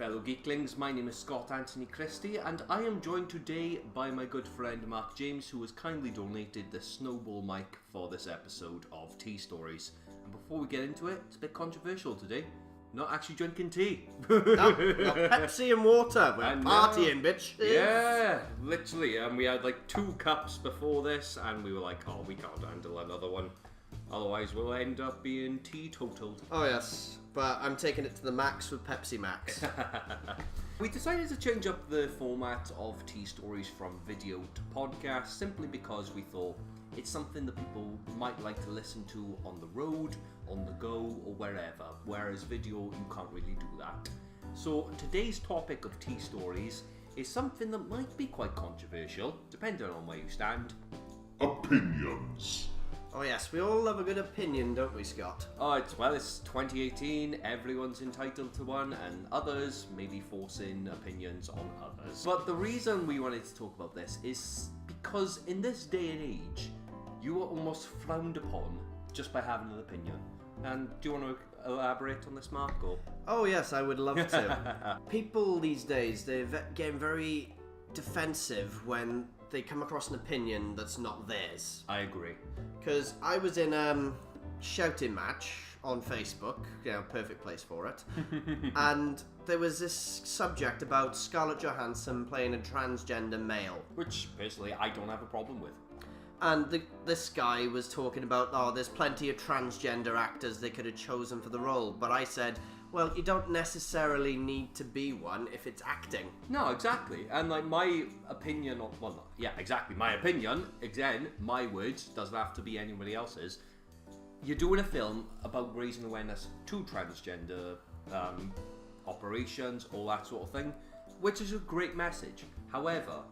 fellow Geeklings, my name is Scott Anthony Christie and I am joined today by my good friend Mark James, who has kindly donated the snowball mic for this episode of Tea Stories. And before we get into it, it's a bit controversial today. Not actually drinking tea. No, Pepsi and water. We're partying, bitch. Yeah, literally. And we had like 2 cups before this and we were like, oh, we can't handle another one. Otherwise we'll end up being teetotaled. Oh yes, but I'm taking it to the max with Pepsi Max. We decided to change up the format of Tea Stories from video to podcast simply because we thought it's something that people might like to listen to on the road, on the go, or wherever, whereas video you can't really do that. So today's topic of Tea Stories is something that might be quite controversial, depending on where you stand. Opinions. Oh yes, we all have a good opinion, don't we, Scott? Oh, it's 2018, everyone's entitled to one, and others may be forcing opinions on others. But the reason we wanted to talk about this is because in this day and age, you are almost frowned upon just by having an opinion. And do you want to elaborate on this, Mark? Or? Oh yes, I would love to. People these days, they're getting very defensive when they come across an opinion that's not theirs. I agree. Because I was in a shouting match on Facebook, perfect place for it, and there was this subject about Scarlett Johansson playing a transgender male. Which, personally, I don't have a problem with. And this guy was talking about, there's plenty of transgender actors they could have chosen for the role, but I said, well, you don't necessarily need to be one if it's acting. No, exactly. And like my opinion, my opinion, again, my words, doesn't have to be anybody else's. You're doing a film about raising awareness to transgender operations, all that sort of thing, which is a great message. However,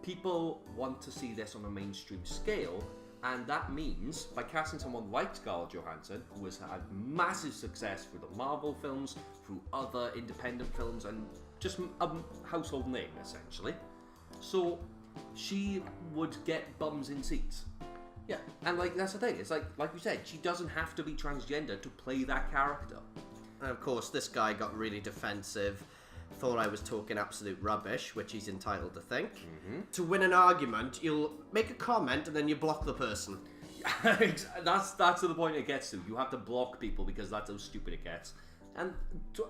people want to see this on a mainstream scale, and that means by casting someone like Scarlett Johansson, who has had massive success through the Marvel films, through other independent films, and just a household name, essentially. So she would get bums in seats. Yeah, and like that's the thing. It's like you said, she doesn't have to be transgender to play that character. And of course, this guy got really defensive. Thought I was talking absolute rubbish, which he's entitled to think. Mm-hmm. To win an argument, you'll make a comment and then you block the person. that's to the point it gets to. You have to block people because that's how stupid it gets. And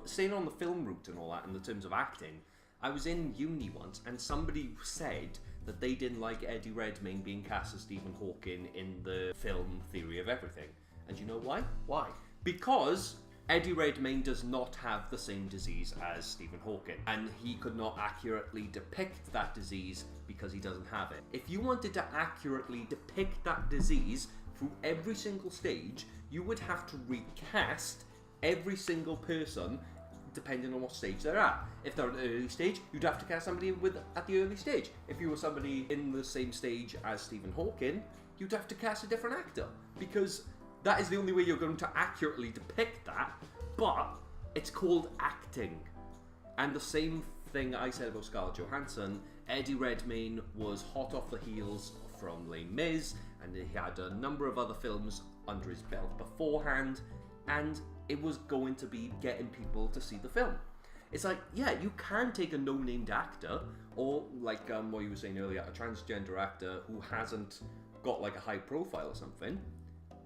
saying on the film route and all that in the terms of acting, I was in uni once and somebody said that they didn't like Eddie Redmayne being cast as Stephen Hawking in the film Theory of Everything. And you know why? Why? Because Eddie Redmayne does not have the same disease as Stephen Hawking, and he could not accurately depict that disease because he doesn't have it. If you wanted to accurately depict that disease through every single stage, you would have to recast every single person depending on what stage they're at. If they're at an early stage, you'd have to cast somebody at the early stage. If you were somebody in the same stage as Stephen Hawking, you'd have to cast a different actor, because that is the only way you're going to accurately depict that, but it's called acting. And the same thing I said about Scarlett Johansson, Eddie Redmayne was hot off the heels from Les Mis, and he had a number of other films under his belt beforehand, and it was going to be getting people to see the film. It's like, yeah, you can take a no-named actor, or like what you were saying earlier, a transgender actor who hasn't got like a high profile or something,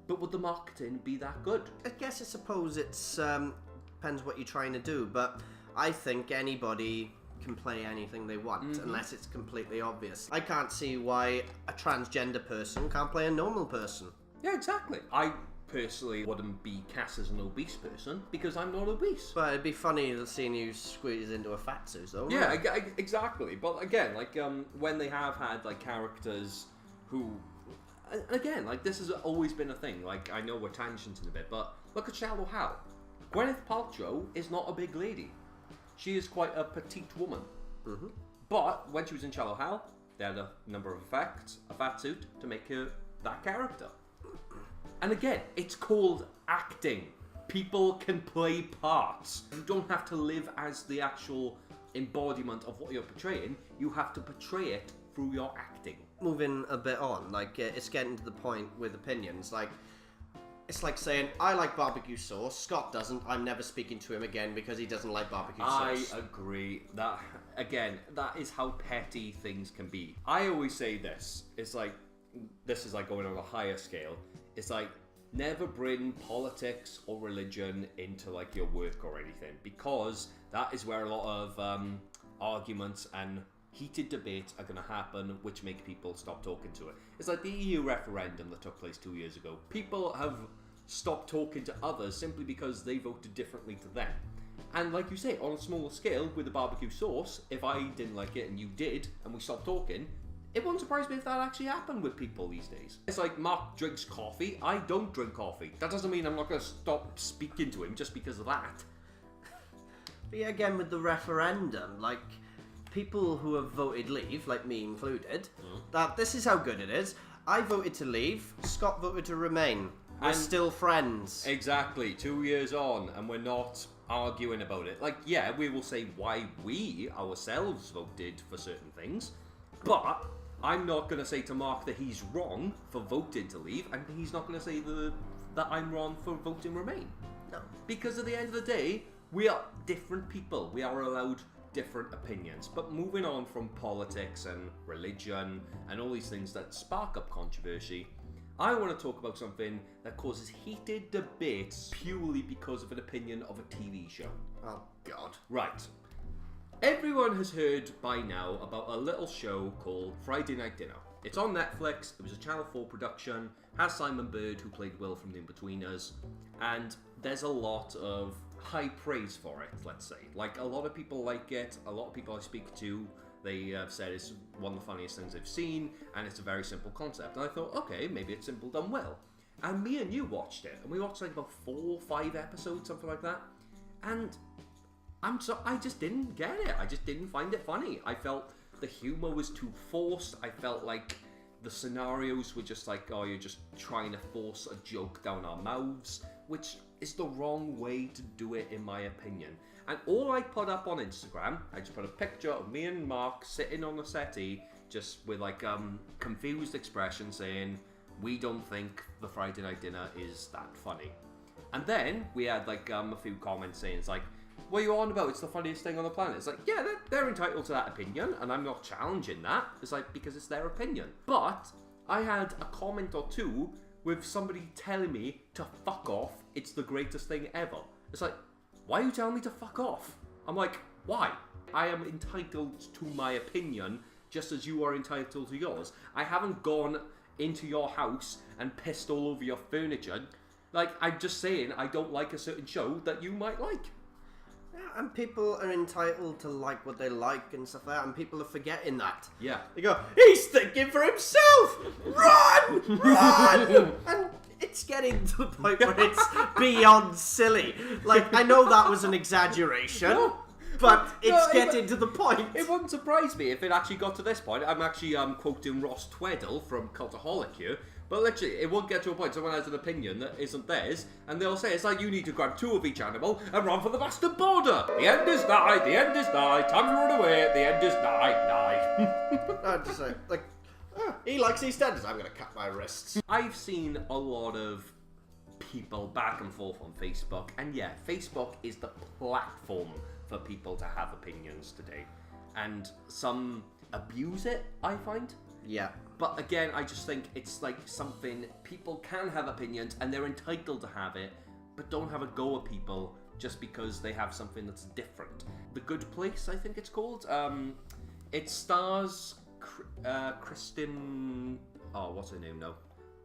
but would the marketing be that good? I suppose it's depends what you're trying to do, but I think anybody can play anything they want, unless it's completely obvious. I can't see why a transgender person can't play a normal person. Yeah, exactly. I personally wouldn't be cast as an obese person because I'm not obese. But it'd be funny seeing you squeeze into a fatsuit, though. Yeah, exactly. But again, like when they have had like characters who, again, like this has always been a thing. Like I know we're tangenting a bit, but look at Shallow Hal. Gwyneth Paltrow is not a big lady. She is quite a petite woman. Mm-hmm. But when she was in Shallow Hal, they had a number of effects, a fat suit to make her that character. And again, it's called acting. People can play parts. You don't have to live as the actual embodiment of what you're portraying. You have to portray it through your acting. Moving a bit on, like it's getting to the point with opinions. Like It's like saying, I like barbecue sauce, Scott doesn't, I'm never speaking to him again because he doesn't like barbecue sauce. I agree. That, again, that is how petty things can be. I always say this. It's like, this is like going on a higher scale. It's like, never bring politics or religion into like your work or anything, because that is where a lot of arguments and heated debates are going to happen, which make people stop talking to it. It's like the EU referendum that took place 2 years ago. People have stopped talking to others simply because they voted differently to them. And like you say, on a smaller scale with the barbecue sauce, if I didn't like it and you did, and we stopped talking, it wouldn't surprise me if that actually happened with people these days. It's like Mark drinks coffee, I don't drink coffee. That doesn't mean I'm not going to stop speaking to him just because of that. But yeah, again with the referendum, like, people who have voted leave, like me included, that this is how good it is. I voted to leave, Scott voted to remain. We're still friends. Exactly, 2 years on, and we're not arguing about it. Like, yeah, we will say why we ourselves voted for certain things, but I'm not going to say to Mark that he's wrong for voting to leave, and he's not going to say that I'm wrong for voting remain. No. Because at the end of the day, we are different people. We are allowed different opinions. But moving on from politics and religion and all these things that spark up controversy, I want to talk about something that causes heated debates purely because of an opinion of a TV show. Oh, God. Right. Everyone has heard by now about a little show called Friday Night Dinner. It's on Netflix, it was a Channel 4 production, has Simon Bird, who played Will from The Inbetweeners, and there's a lot of high praise for it, let's say. Like, a lot of people like it, a lot of people I speak to, they have said it's one of the funniest things they've seen, and it's a very simple concept. And I thought, okay, maybe it's simple done well. And me and you watched it, and we watched like about 4 or 5 episodes, something like that, and I just didn't get it. I just didn't find it funny. I felt the humor was too forced. I felt like the scenarios were just like, oh, you're just trying to force a joke down our mouths, which is the wrong way to do it, in my opinion. And all I put up on Instagram, I just put a picture of me and Mark sitting on the settee, just with like confused expression saying, we don't think the Friday Night Dinner is that funny. And then we had like a few comments saying, it's like, what are you on about? It's the funniest thing on the planet. It's like, yeah, they're entitled to that opinion, and I'm not challenging that. It's like, because it's their opinion. But I had a comment or two with somebody telling me to fuck off. It's the greatest thing ever. It's like, why are you telling me to fuck off? I'm like, why? I am entitled to my opinion just as you are entitled to yours. I haven't gone into your house and pissed all over your furniture. Like, I'm just saying I don't like a certain show that you might like. Yeah, and people are entitled to like what they like and stuff like that, and people are forgetting that. Yeah. They go, he's thinking for himself! Run! Run! And it's getting to the point where it's beyond silly. Like, I know that was an exaggeration, but it's getting to the point. It wouldn't surprise me if it actually got to this point. I'm actually quoting Ross Tweddle from Cultaholic here. But literally, it won't get to a point someone has an opinion that isn't theirs, and they'll say, it's like, you need to grab 2 of each animal and run for the bastard border. The end is nigh, the end is nigh, time to run away, the end is nigh. I'd just say, like, he likes EastEnders, I'm going to cut my wrists. I've seen a lot of people back and forth on Facebook, and yeah, Facebook is the platform for people to have opinions today. And some abuse it, I find. Yeah. But again, I just think it's like something people can have opinions and they're entitled to have it, but don't have a go at people just because they have something that's different. The Good Place, I think it's called. It stars Kristen... Oh, what's her name now?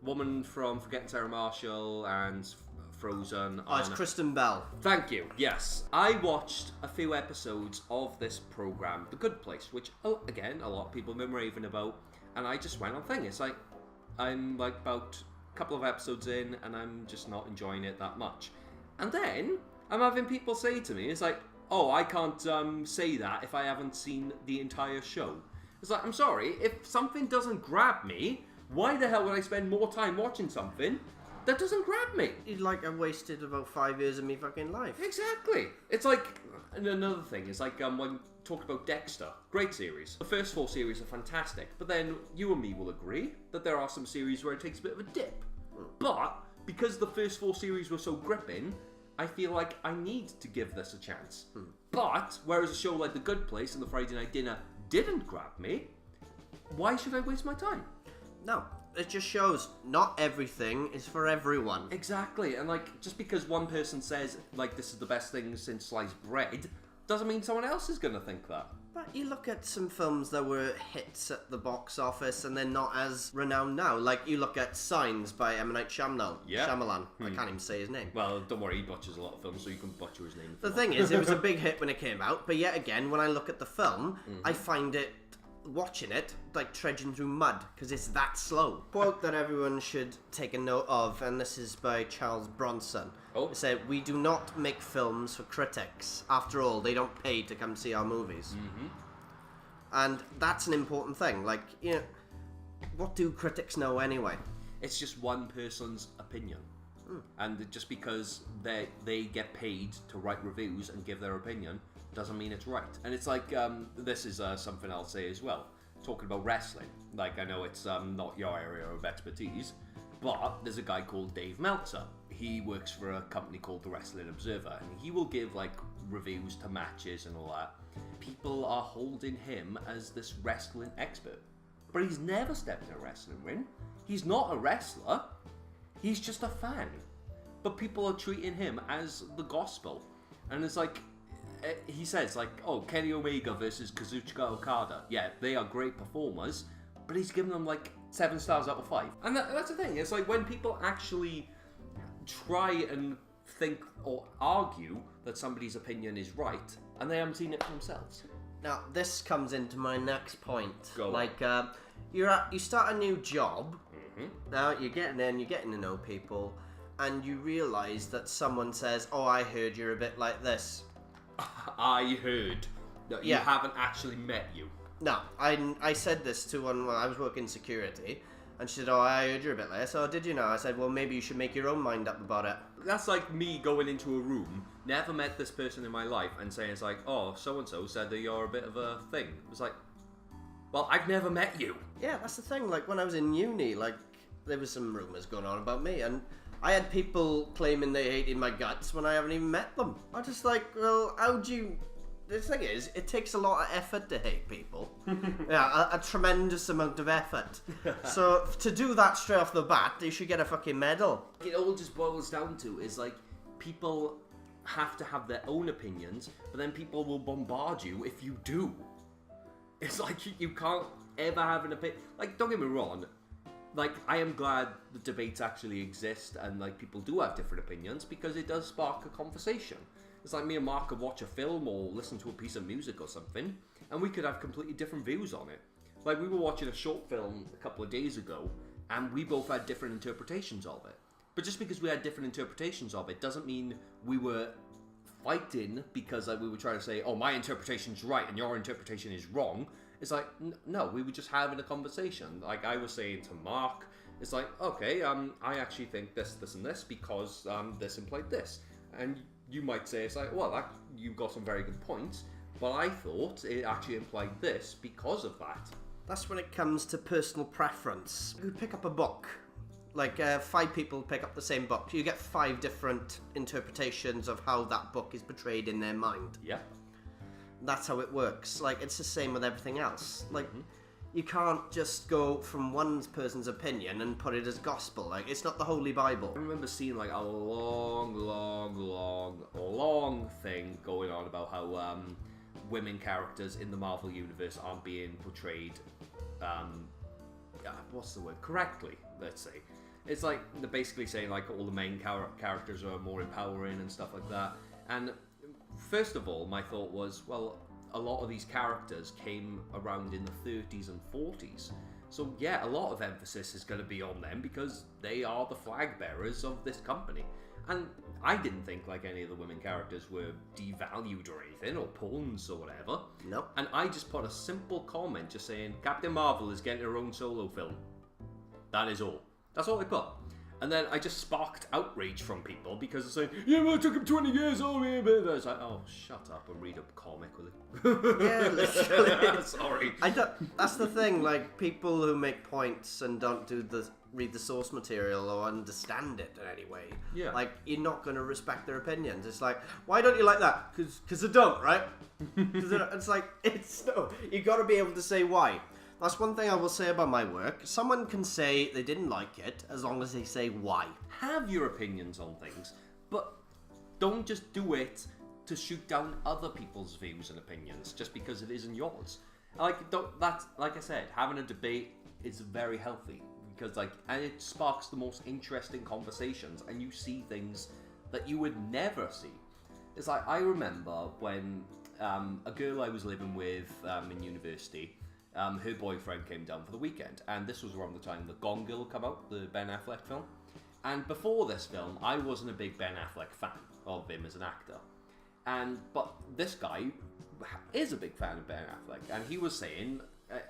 Woman from Forgetting Sarah Marshall and Frozen. Oh, it's Kristen Bell. Thank you, yes. I watched a few episodes of this programme, The Good Place, which, again, a lot of people have been raving about. And I just went on thing. It's like, I'm like about a couple of episodes in and I'm just not enjoying it that much. And then I'm having people say to me, it's like, oh, I can't say that if I haven't seen the entire show. It's like, I'm sorry, if something doesn't grab me, why the hell would I spend more time watching something that doesn't grab me? You'd like, I wasted about 5 years of me fucking life. Exactly. It's like, and another thing is like when talked about Dexter, great series. The first 4 series are fantastic, but then you and me will agree that there are some series where it takes a bit of a dip. But because the first 4 series were so gripping, I feel like I need to give this a chance. But, whereas a show like The Good Place and The Friday Night Dinner didn't grab me, why should I waste my time? No, it just shows not everything is for everyone. Exactly, and like, just because one person says, like, this is the best thing since sliced bread, doesn't mean someone else is gonna think that. But you look at some films that were hits at the box office and they're not as renowned now. Like, you look at Signs by M. Night Shyamalan. Yeah. Shyamalan. I can't even say his name. Well, don't worry, he botches a lot of films, so you can butcher his name. The thing is, it was a big hit when it came out, but yet again, when I look at the film, I find it, watching it, like trudging through mud, because it's that slow. Quote that everyone should take a note of, and this is by Charles Bronson. Oh. It said, "We do not make films for critics. After all, they don't pay to come see our movies." And that's an important thing. Like, you know, what do critics know anyway? It's just one person's opinion. And just because they get paid to write reviews and give their opinion doesn't mean it's right. And it's like, this is something I'll say as well. Talking about wrestling. Like, I know it's not your area of expertise, but there's a guy called Dave Meltzer. He works for a company called The Wrestling Observer, and he will give, like, reviews to matches and all that. People are holding him as this wrestling expert. But he's never stepped in a wrestling ring. He's not a wrestler. He's just a fan. But people are treating him as the gospel. And it's like, he says, like, oh, Kenny Omega versus Kazuchika Okada. Yeah, they are great performers, but he's giving them, like, 7 stars out of 5. And that's the thing. It's like, when people actually try and think or argue that somebody's opinion is right, and they haven't seen it for themselves. Now, this comes into my next point. Go on. Like, you start a new job. Now, you're getting in, you're getting to know people, and you realise that someone says, "Oh, I heard you're a bit like this." I heard. No, you Yeah. haven't actually met you. No, I said this to one when I was working security, and she said, "Oh, I heard you're a bit like this." "Oh, did you know?" I said, "Well, maybe you should make your own mind up about it." That's like me going into a room, never met this person in my life, and saying it's like, oh, so-and-so said that you're a bit of a thing. It was like, well, I've never met you. Yeah, that's the thing. Like, when I was in uni, like, there was some rumours going on about me, and I had people claiming they hated my guts when I haven't even met them. I just like, well, how'd you... The thing is, it takes a lot of effort to hate people. Yeah, a tremendous amount of effort. So, to do that straight off the bat, you should get a fucking medal. It all just boils down to is like, people have to have their own opinions, but then people will bombard you if you do. It's like, you can't ever have an opinion. Like, don't get me wrong, like, I am glad the debates actually exist and, like, people do have different opinions because it does spark a conversation. It's like me and Mark could watch a film or listen to a piece of music or something, and we could have completely different views on it. Like, we were watching a short film a couple of days ago, and we both had different interpretations of it. But just because we had different interpretations of it doesn't mean we were fighting because, like, we were trying to say, oh, my interpretation's right and your interpretation is wrong. It's like, no, we were just having a conversation. Like, I was saying to Mark, it's like, okay, I actually think this, and this because this implied this. And you might say, it's like, well, you've got some very good points, but I thought it actually implied this because of that. That's when it comes to personal preference. You pick up a book. Like, 5 people pick up the same book. You get 5 different interpretations of how that book is portrayed in their mind. Yeah. That's how it works. Like, it's the same with everything else. Like, you can't just go from one person's opinion and put it as gospel. Like, it's not the Holy Bible. I remember seeing, like, a long thing going on about how women characters in the Marvel Universe aren't being portrayed, what's the word? Correctly, let's say. It's like, they're basically saying, like, all the main characters are more empowering and stuff like that. And first of all, my thought was, well, a lot of these characters came around in the 30s and 40s. So yeah, a lot of emphasis is going to be on them because they are the flag bearers of this company. And I didn't think like any of the women characters were devalued or anything, or pawns or whatever. Nope. And I just put a simple comment just saying, Captain Marvel is getting her own solo film. That is all. That's all I put. And then I just sparked outrage from people because they're saying, yeah, well, it took him 20 years, oh, yeah, but I was like, oh, shut up and read a comic, will you? Yeah, literally. Sorry. That's the thing, like, people who make points and don't read the source material or understand it in any way. Yeah. Like, you're not going to respect their opinions. It's like, why don't you like that? Because I don't, right? It's like, you got to be able to say why. That's one thing I will say about my work. Someone can say they didn't like it as long as they say why. Have your opinions on things, but don't just do it to shoot down other people's views and opinions just because it isn't yours. Like I said, having a debate is very healthy because and it sparks the most interesting conversations, and you see things that you would never see. It's like I remember when a girl I was living with in university. Her boyfriend came down for the weekend, and this was around the time the Gone Girl came out, the Ben Affleck film. And before this film, I wasn't a big Ben Affleck fan of him as an actor. But this guy is a big fan of Ben Affleck, and he was saying,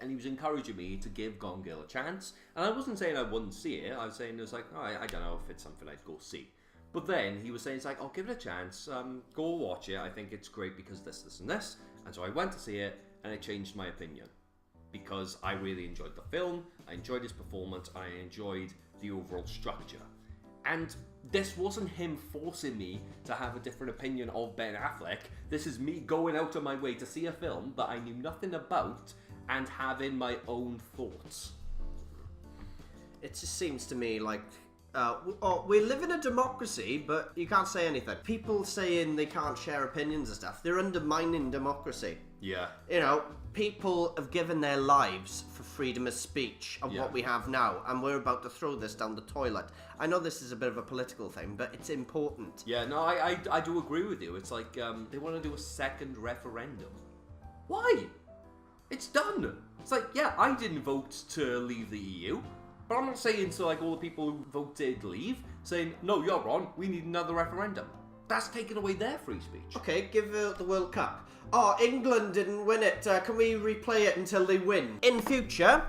and he was encouraging me to give Gone Girl a chance. And I wasn't saying I wouldn't see it. I was saying it was like, oh, I don't know if it's something I'd go see. But then he was saying, it's like, oh, give it a chance. Go watch it. I think it's great because this, and this. And so I went to see it, and it changed my opinion. Because I really enjoyed the film, I enjoyed his performance, I enjoyed the overall structure. And this wasn't him forcing me to have a different opinion of Ben Affleck. This is me going out of my way to see a film that I knew nothing about and having my own thoughts. It just seems to me like we live in a democracy, but you can't say anything. People saying they can't share opinions and stuff, they're undermining democracy. Yeah. You know, people have given their lives for freedom of speech of what we have now, and we're about to throw this down the toilet. I know this is a bit of a political thing, but it's important. Yeah, no, I do agree with you. It's like they want to do a second referendum. Why? It's done. It's like, yeah, I didn't vote to leave the EU. But I'm not saying to like all the people who voted leave, saying, no, you're wrong, we need another referendum. That's taking away their free speech. Okay, give the World Cup. Oh, England didn't win it. Can we replay it until they win? In future,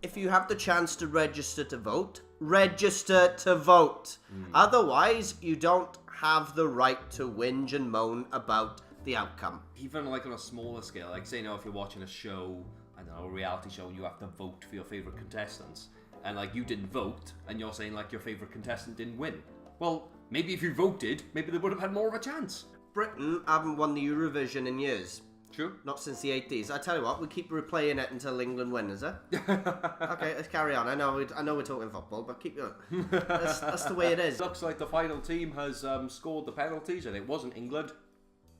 if you have the chance to register to vote, register to vote. Otherwise, you don't have the right to whinge and moan about the outcome. Even like on a smaller scale, like say now if you're watching a show, I don't know, a reality show, and you have to vote for your favourite contestants. And like you didn't vote, and you're saying like your favourite contestant didn't win. Well, maybe if you voted, maybe they would have had more of a chance. Britain haven't won the Eurovision in years. True. Not since the 80s. I tell you what, we keep replaying it until England win, is it? Okay, let's carry on. I know we're talking football, but keep going. That's the way it is. Looks like the final team has scored the penalties, and it wasn't England.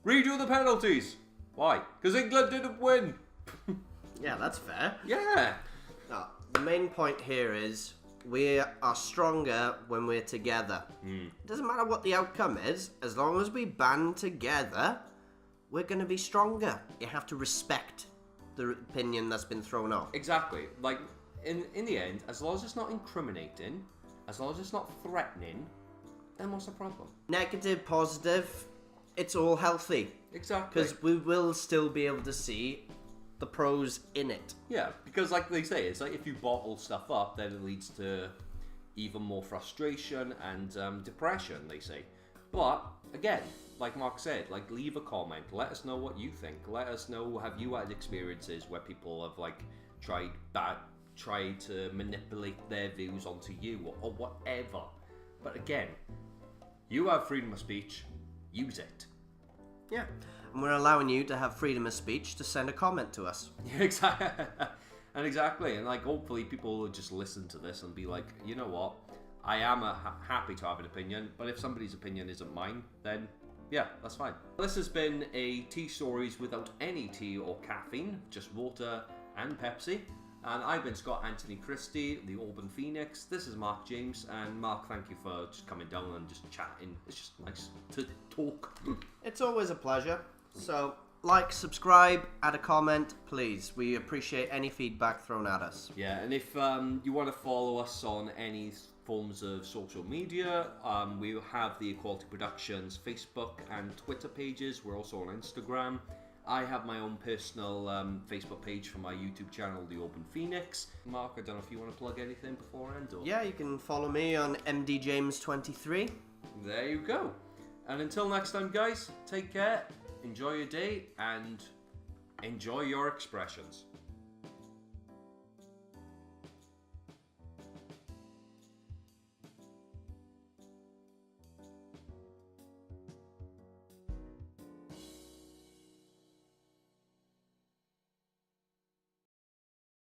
Redo the penalties. Why? Because England didn't win. Yeah, that's fair. Yeah. No, the main point here is we are stronger when we're together. It doesn't matter what the outcome is, as long as we band together, we're going to be stronger. You have to respect the opinion that's been thrown out. Exactly. Like, in the end, as long as it's not incriminating, as long as it's not threatening, then what's the problem? Negative, positive, it's all healthy. Exactly. Because we will still be able to see the pros in it. Yeah, because like they say, it's like if you bottle stuff up, then it leads to even more frustration and depression, they say. But, again, like Mark said, like leave a comment, let us know what you think, let us know, have you had experiences where people have like tried to manipulate their views onto you or whatever. But again, you have freedom of speech, use it. Yeah, and we're allowing you to have freedom of speech to send a comment to us. Exactly. And exactly, and like hopefully people will just listen to this and be like, you know what, I am happy to have an opinion, but if somebody's opinion isn't mine, then yeah, that's fine. This has been a tea stories without any tea or caffeine, just water and Pepsi. And I've been Scott Anthony Christie, the Auburn Phoenix. This is Mark James, and Mark, thank you for just coming down and just chatting. It's just nice to talk. It's always a pleasure. So, like, subscribe, add a comment, please. We appreciate any feedback thrown at us. Yeah, and if you want to follow us on any forms of social media, we have the Equality Productions Facebook and Twitter pages. We're also on Instagram. I have my own personal Facebook page for my YouTube channel, the Auburn Phoenix. Mark, I don't know if you want to plug anything beforehand? Or... Yeah, you can follow me on MDJames23. There you go. And until next time, guys, take care, enjoy your day, and enjoy your expressions.